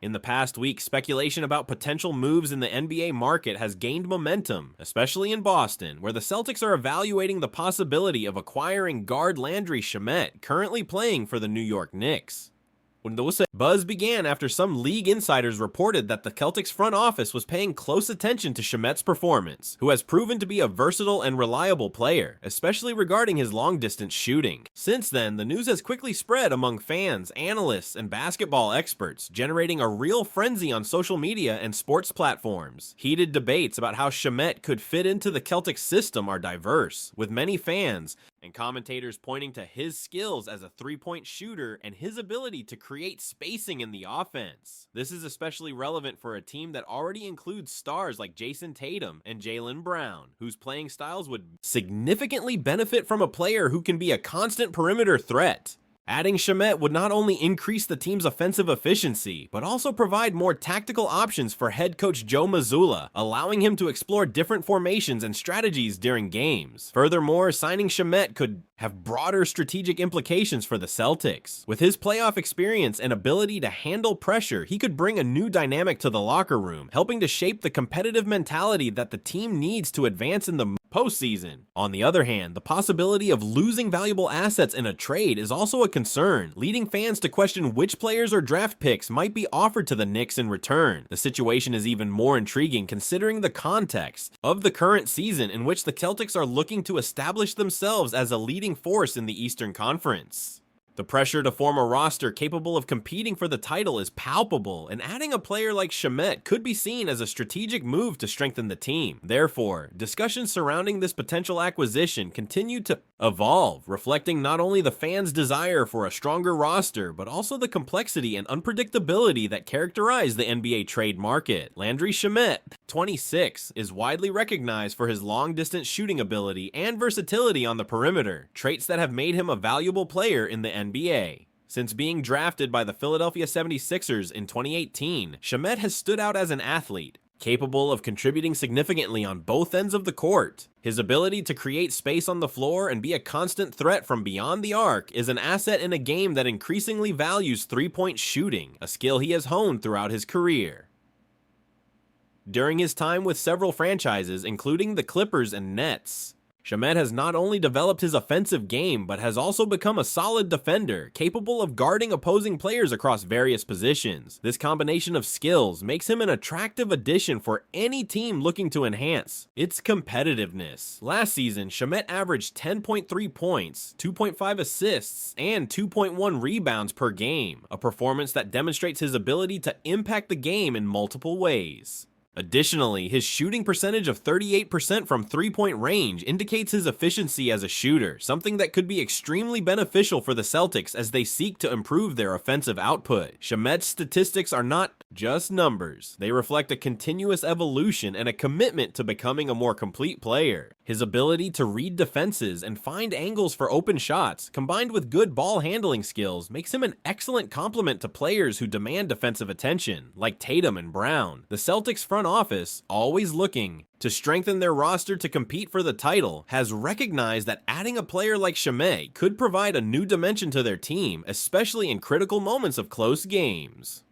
In the past week, speculation about potential moves in the NBA market has gained momentum, especially in Boston, where the Celtics are evaluating the possibility of acquiring guard Landry Shamet, currently playing for the New York Knicks. When the buzz began after some league insiders reported that the Celtics front office was paying close attention to Shamet's performance, who has proven to be a versatile and reliable player, especially regarding his long-distance shooting. Since then, the news has quickly spread among fans, analysts, and basketball experts, generating a real frenzy on social media and sports platforms. Heated debates about how Shamet could fit into the Celtics system are diverse, with many fans and commentators pointing to his skills as a three-point shooter and his ability to create spacing in the offense. This is especially relevant for a team that already includes stars like Jason Tatum and Jaylen Brown, whose playing styles would significantly benefit from a player who can be a constant perimeter threat. Adding Shamet would not only increase the team's offensive efficiency, but also provide more tactical options for head coach Joe Mazzulla, allowing him to explore different formations and strategies during games. Furthermore, signing Shamet could have broader strategic implications for the Celtics. With his playoff experience and ability to handle pressure, he could bring a new dynamic to the locker room, helping to shape the competitive mentality that the team needs to advance in the postseason. On the other hand, the possibility of losing valuable assets in a trade is also a concern, leading fans to question which players or draft picks might be offered to the Knicks in return. The situation is even more intriguing considering the context of the current season, in which the Celtics are looking to establish themselves as a leading force in the Eastern Conference. The pressure to form a roster capable of competing for the title is palpable, and adding a player like Shamet could be seen as a strategic move to strengthen the team. Therefore, discussions surrounding this potential acquisition continue to evolve, reflecting not only the fans' desire for a stronger roster, but also the complexity and unpredictability that characterize the NBA trade market. Landry Shamet, 26, is widely recognized for his long-distance shooting ability and versatility on the perimeter, traits that have made him a valuable player in the NBA. Since being drafted by the Philadelphia 76ers in 2018, Shamet has stood out as an athlete, capable of contributing significantly on both ends of the court. His ability to create space on the floor and be a constant threat from beyond the arc is an asset in a game that increasingly values three-point shooting, a skill he has honed throughout his career. During his time with several franchises, including the Clippers and Nets, Shamet has not only developed his offensive game, but has also become a solid defender, capable of guarding opposing players across various positions. This combination of skills makes him an attractive addition for any team looking to enhance its competitiveness. Last season, Shamet averaged 10.3 points, 2.5 assists, and 2.1 rebounds per game, a performance that demonstrates his ability to impact the game in multiple ways. Additionally, his shooting percentage of 38% from three-point range indicates his efficiency as a shooter, something that could be extremely beneficial for the Celtics as they seek to improve their offensive output. Shamet's statistics are not just numbers. They reflect a continuous evolution and a commitment to becoming a more complete player. His ability to read defenses and find angles for open shots, combined with good ball handling skills, makes him an excellent complement to players who demand defensive attention, like Tatum and Brown. The Celtics front office, always looking to strengthen their roster to compete for the title, has recognized that adding a player like Shamet could provide a new dimension to their team, especially in critical moments of close games.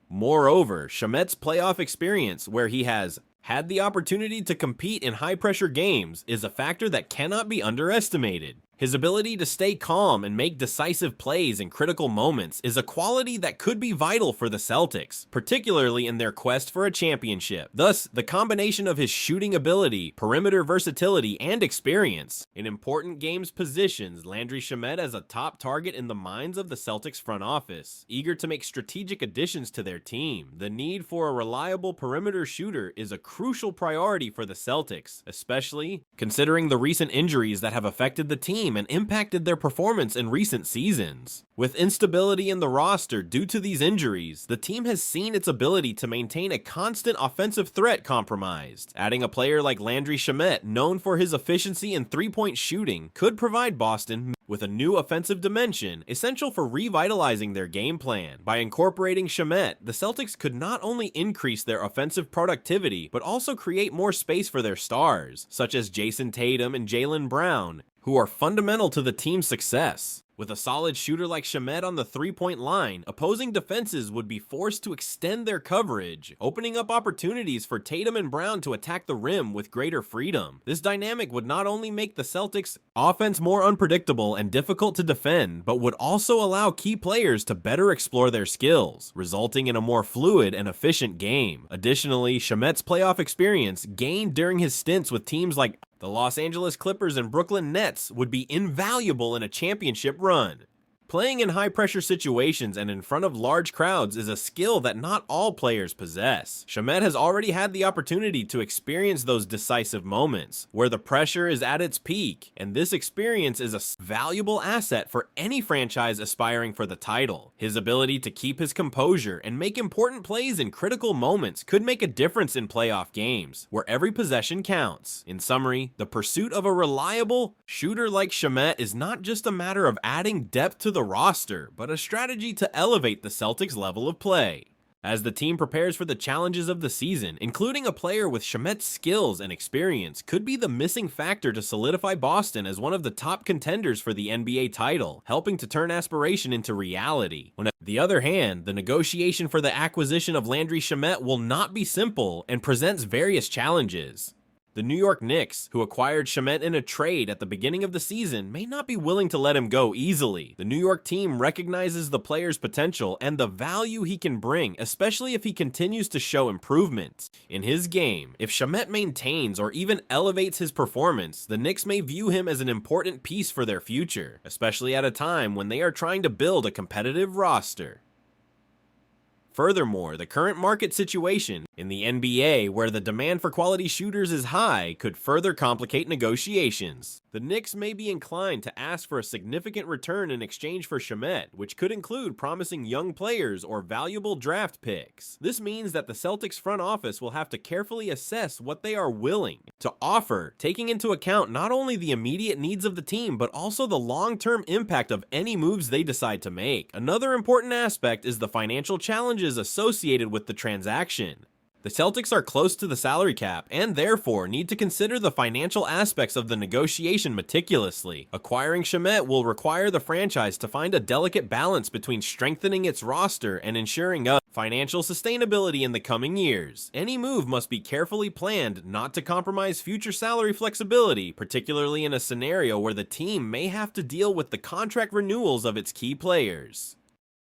Moreover, Shamet's playoff experience, where he has had the opportunity to compete in high-pressure games, is a factor that cannot be underestimated. His ability to stay calm and make decisive plays in critical moments is a quality that could be vital for the Celtics, particularly in their quest for a championship. Thus, the combination of his shooting ability, perimeter versatility, and experience in important games positions Landry Shamet as a top target in the minds of the Celtics front office, eager to make strategic additions to their team. The need for a reliable perimeter shooter is a crucial priority for the Celtics, especially considering the recent injuries that have affected the team and impacted their performance in recent seasons. With instability in the roster due to these injuries, the team has seen its ability to maintain a constant offensive threat compromised. Adding a player like Landry Shamet, known for his efficiency in three-point shooting, could provide Boston with a new offensive dimension, essential for revitalizing their game plan. By incorporating Shamet, the Celtics could not only increase their offensive productivity, but also create more space for their stars, such as Jason Tatum and Jaylen Brown, who are fundamental to the team's success. With a solid shooter like Shamet on the three-point line, opposing defenses would be forced to extend their coverage, opening up opportunities for Tatum and Brown to attack the rim with greater freedom. This dynamic would not only make the Celtics' offense more unpredictable and difficult to defend, but would also allow key players to better explore their skills, resulting in a more fluid and efficient game. Additionally, Shamet's playoff experience, gained during his stints with teams like the Los Angeles Clippers and Brooklyn Nets, would be invaluable in a championship run. Playing in high-pressure situations and in front of large crowds is a skill that not all players possess. Shamet has already had the opportunity to experience those decisive moments, where the pressure is at its peak, and this experience is a valuable asset for any franchise aspiring for the title. His ability to keep his composure and make important plays in critical moments could make a difference in playoff games, where every possession counts. In summary, the pursuit of a reliable shooter like Shamet is not just a matter of adding depth to the roster, but a strategy to elevate the Celtics' level of play. As the team prepares for the challenges of the season, including a player with Shamet's skills and experience could be the missing factor to solidify Boston as one of the top contenders for the NBA title, helping to turn aspiration into reality. On the other hand, the negotiation for the acquisition of Landry Shamet will not be simple and presents various challenges. The New York Knicks, who acquired Shamet in a trade at the beginning of the season, may not be willing to let him go easily. The New York team recognizes the player's potential and the value he can bring, especially if he continues to show improvement in his game. If Shamet maintains or even elevates his performance, the Knicks may view him as an important piece for their future, especially at a time when they are trying to build a competitive roster. Furthermore, the current market situation in the NBA, where the demand for quality shooters is high, could further complicate negotiations. The Knicks may be inclined to ask for a significant return in exchange for Shamet, which could include promising young players or valuable draft picks. This means that the Celtics front office will have to carefully assess what they are willing to offer, taking into account not only the immediate needs of the team, but also the long-term impact of any moves they decide to make. Another important aspect is the financial challenges associated with the transaction. The Celtics are close to the salary cap and therefore need to consider the financial aspects of the negotiation meticulously. Acquiring Shamet will require the franchise to find a delicate balance between strengthening its roster and ensuring financial sustainability in the coming years. Any move must be carefully planned not to compromise future salary flexibility, particularly in a scenario where the team may have to deal with the contract renewals of its key players.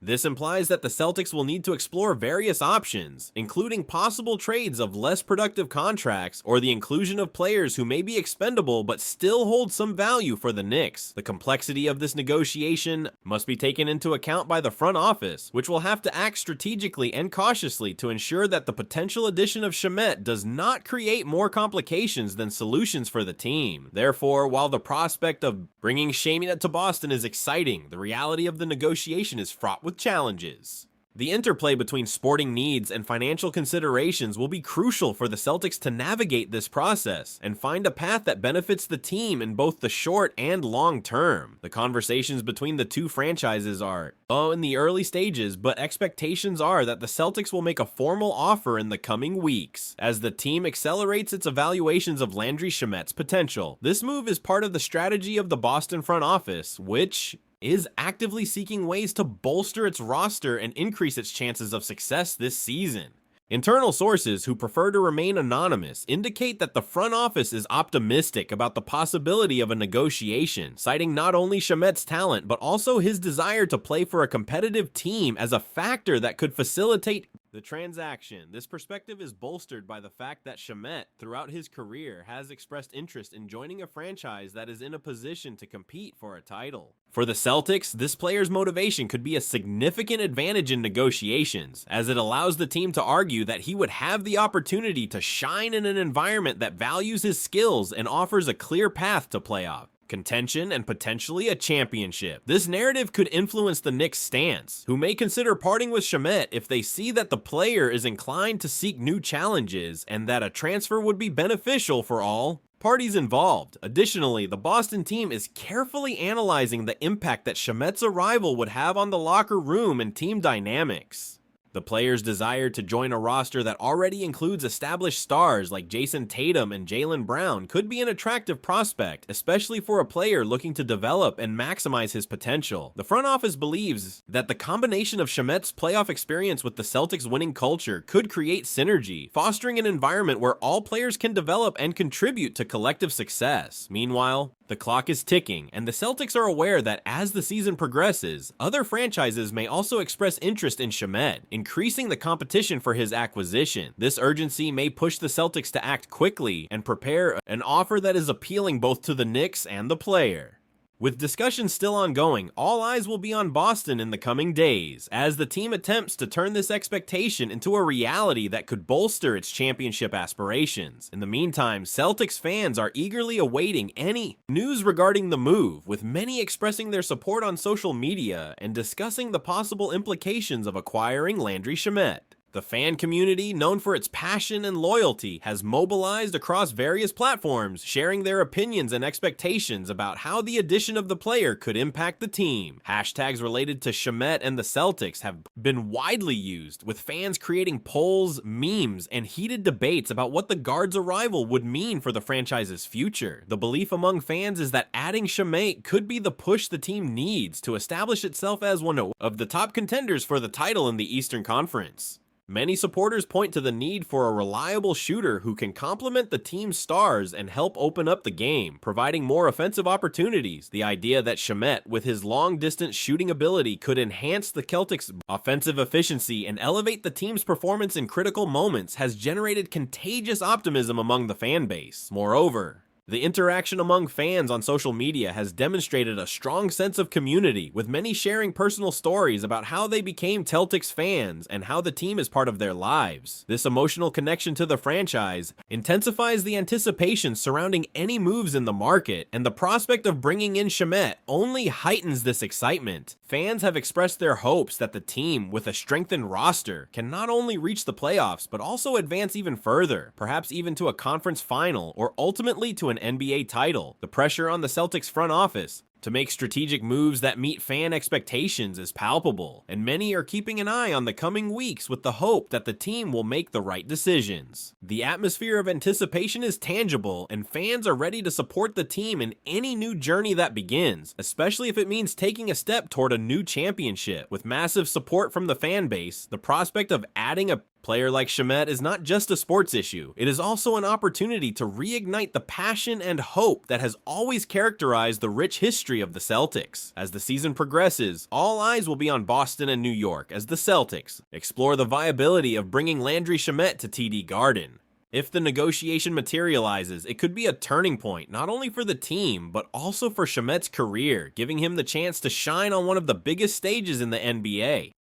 This implies that the Celtics will need to explore various options, including possible trades of less productive contracts or the inclusion of players who may be expendable but still hold some value for the Knicks. The complexity of this negotiation must be taken into account by the front office, which will have to act strategically and cautiously to ensure that the potential addition of Shamet does not create more complications than solutions for the team. Therefore, while the prospect of bringing Shamet to Boston is exciting, the reality of the negotiation is fraught with challenges. The interplay between sporting needs and financial considerations will be crucial for the Celtics to navigate this process and find a path that benefits the team in both the short and long term. The conversations between the two franchises are in the early stages, but expectations are that the Celtics will make a formal offer in the coming weeks as the team accelerates its evaluations of Landry Shamet's potential. This move is part of the strategy of the Boston front office, which is actively seeking ways to bolster its roster and increase its chances of success this season. Internal sources who prefer to remain anonymous indicate that the front office is optimistic about the possibility of a negotiation, citing not only Shamet's talent, but also his desire to play for a competitive team as a factor that could facilitate the transaction. This perspective is bolstered by the fact that Shamet, throughout his career, has expressed interest in joining a franchise that is in a position to compete for a title. For the Celtics, this player's motivation could be a significant advantage in negotiations, as it allows the team to argue that he would have the opportunity to shine in an environment that values his skills and offers a clear path to playoff contention and potentially a championship. This narrative could influence the Knicks' stance, who may consider parting with Shamet if they see that the player is inclined to seek new challenges and that a transfer would be beneficial for all parties involved. Additionally, the Boston team is carefully analyzing the impact that Shamet's arrival would have on the locker room and team dynamics. The player's desire to join a roster that already includes established stars like Jason Tatum and Jaylen Brown could be an attractive prospect, especially for a player looking to develop and maximize his potential. The front office believes that the combination of Shamet's playoff experience with the Celtics' winning culture could create synergy, fostering an environment where all players can develop and contribute to collective success. Meanwhile, the clock is ticking, and the Celtics are aware that as the season progresses, other franchises may also express interest in Shamet, increasing the competition for his acquisition. This urgency may push the Celtics to act quickly and prepare an offer that is appealing both to the Knicks and the player. With discussions still ongoing, all eyes will be on Boston in the coming days, as the team attempts to turn this expectation into a reality that could bolster its championship aspirations. In the meantime, Celtics fans are eagerly awaiting any news regarding the move, with many expressing their support on social media and discussing the possible implications of acquiring Landry Shamet. The fan community, known for its passion and loyalty, has mobilized across various platforms, sharing their opinions and expectations about how the addition of the player could impact the team. Hashtags related to Shamet and the Celtics have been widely used, with fans creating polls, memes, and heated debates about what the guard's arrival would mean for the franchise's future. The belief among fans is that adding Shamet could be the push the team needs to establish itself as one of the top contenders for the title in the Eastern Conference. Many supporters point to the need for a reliable shooter who can complement the team's stars and help open up the game, providing more offensive opportunities. The idea that Shamet, with his long-distance shooting ability, could enhance the Celtics' offensive efficiency and elevate the team's performance in critical moments has generated contagious optimism among the fan base. Moreover, the interaction among fans on social media has demonstrated a strong sense of community, with many sharing personal stories about how they became Celtics fans and how the team is part of their lives. This emotional connection to the franchise intensifies the anticipation surrounding any moves in the market, and the prospect of bringing in Shamet only heightens this excitement. Fans have expressed their hopes that the team, with a strengthened roster, can not only reach the playoffs, but also advance even further, perhaps even to a conference final, or ultimately to an NBA title. The pressure on the Celtics front office to make strategic moves that meet fan expectations is palpable, and many are keeping an eye on the coming weeks with the hope that the team will make the right decisions. The atmosphere of anticipation is tangible, and fans are ready to support the team in any new journey that begins, especially if it means taking a step toward a new championship. With massive support from the fan base, the prospect of adding a player like Shamet is not just a sports issue. It is also an opportunity to reignite the passion and hope that has always characterized the rich history of the Celtics. As the season progresses, all eyes will be on Boston and New York as the Celtics explore the viability of bringing Landry Shamet to TD Garden. If the negotiation materializes, it could be a turning point, not only for the team, but also for Shamet's career, giving him the chance to shine on one of the biggest stages in the NBA.